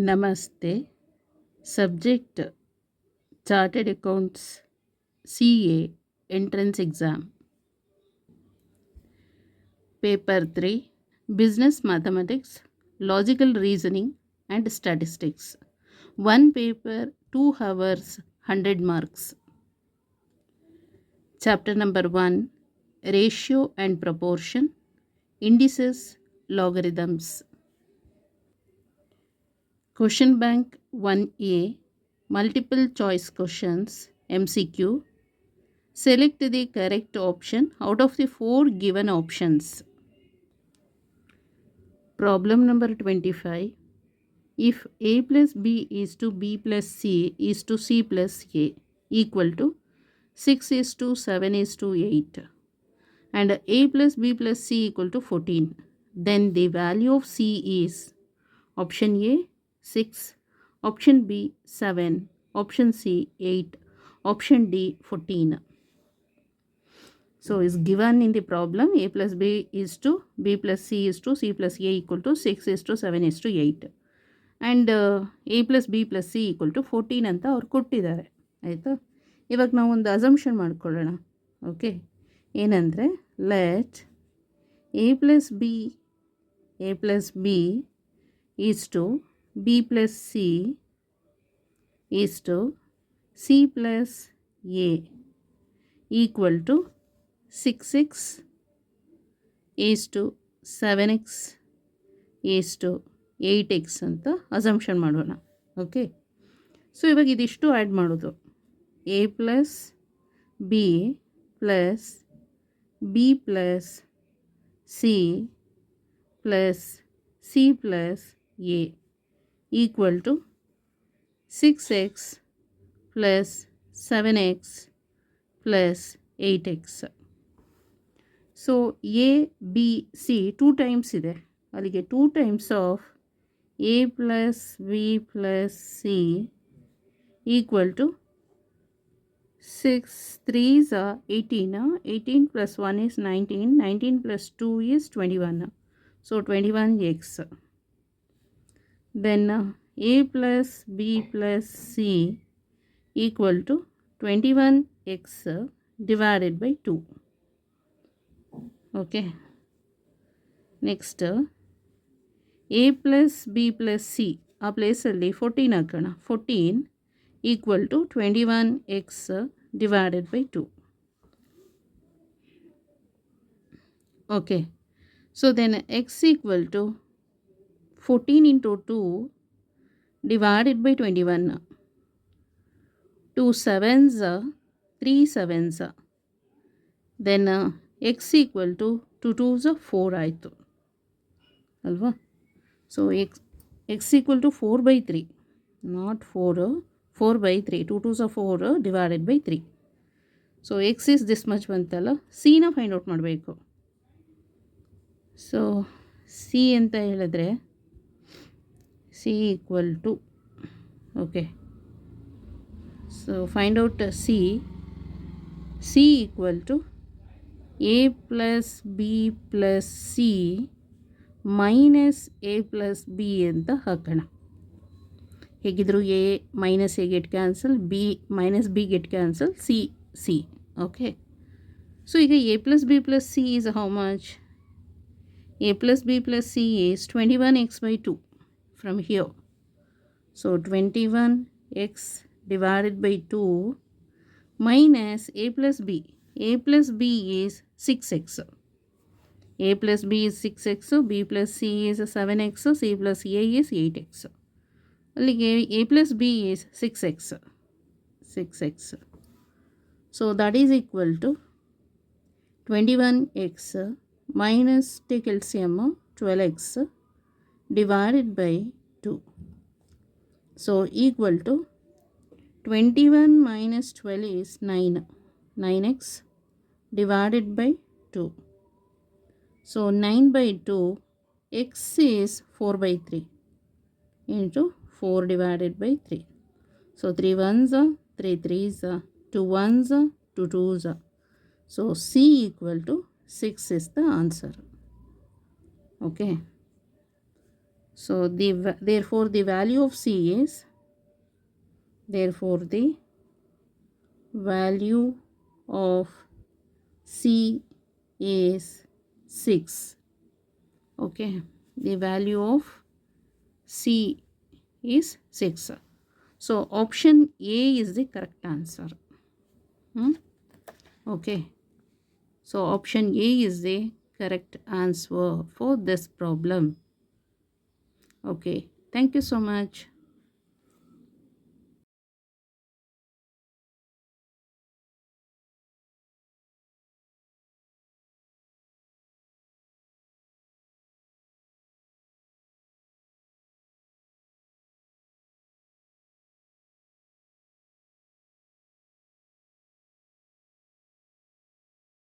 Namaste. Subject Chartered Accounts CA Entrance Exam. Paper 3 Business Mathematics, Logical Reasoning and Statistics. One paper, 2 hours, 100 marks. Chapter number 1 Ratio and Proportion, Indices, Logarithms. Question Bank 1A Multiple Choice Questions MCQ. Select the correct option out of the 4 given options. Problem number 25. If A plus B is to B plus C is to C plus A equal to 6 is to 7 is to 8 and A plus B plus C equal to 14, then the value of C is option A 6, option B 7, option C 8, option D 14. So is given in the problem A plus B is to B plus C is to C plus A equal to 6 is to 7 is to 8 and A plus B plus C equal to 14 ಅಂತ ಅವ್ರು ಕೊಟ್ಟಿದ್ದಾರೆ. ಆಯಿತಾ, ಇವಾಗ ನಾವು ಒಂದು assumption ಮಾಡ್ಕೊಳ್ಳೋಣ. Okay, ಏನಂದರೆ let A plus B is to B plus C is to C plus A equal to 6x is to 7x is to 8x ಅಂತ ಅಸಂಪ್ಷನ್ ಮಾಡೋಣ. ಓಕೆ, ಸೊ ಇವಾಗ ಇದಿಷ್ಟು ಆ್ಯಡ್ ಮಾಡೋದು. A plus B plus B plus C plus C plus A equal to 6x plus 7x plus 8x. So A B C 2 times ಇದೆ, ಅಲ್ಲಿಗೆ 2 times of A plus B plus C equal to 6 3s are 18. 18 plus 1 is 19. 19 plus 2 is 21. So 21x. Then A plus B plus C equal to 21x divided by 2. Okay. Next. A plus B plus C ಆ ಪ್ಲೇಸಲ್ಲಿ 14 ಹಾಕೋಣ. 14 equal to 21x divided by 2. Okay, so then X equal to 14 into 2 divided by 21. 2 7s 3 7s. Then X equal to 2 2s 4 ಆಯಿತು ಅಲ್ವಾ. So x equal to 4 by 3, not 4 by 3. 2 2s are 4 divided by 3. So x is this much ಬಂತಲ್ಲ. c ನ find out ಮಾಡಬೇಕು. So c ಅಂತ ಹೇಳಿದ್ರೆ c equal to, okay, so find out c equal to a plus B plus C minus A plus B ಅಂತ ಹಾಕೋಣ. ಹೇಗಿದ್ರು A minus A get cancel, B minus B get cancel, C. Okay, so ಈಗ A plus B plus C is how much? A plus B plus C is 21x by 2 from here. So 21x divided by 2 minus a plus b. a plus b is 6x. A plus b is 6x, b plus c is 7x, c plus a is 8x. ಅಲ್ಲಿಗೆ a plus b is 6x. So that is equal to 21x minus, take LCM, 12x divided by 2. So equal to 21 minus 12 is 9x divided by 2. So 9 by 2, x is 4 by 3 into 4 divided by 3. So 3 1s are 3 3s are 2 1s are 2 2s are. So C equal to 6 is the answer. Okay. So therefore the value of C is, therefore the value of C is 6. Okay, the value of C is 6. So option A is the correct answer. Okay, so option A is the correct answer for this problem. Okay, thank you so much.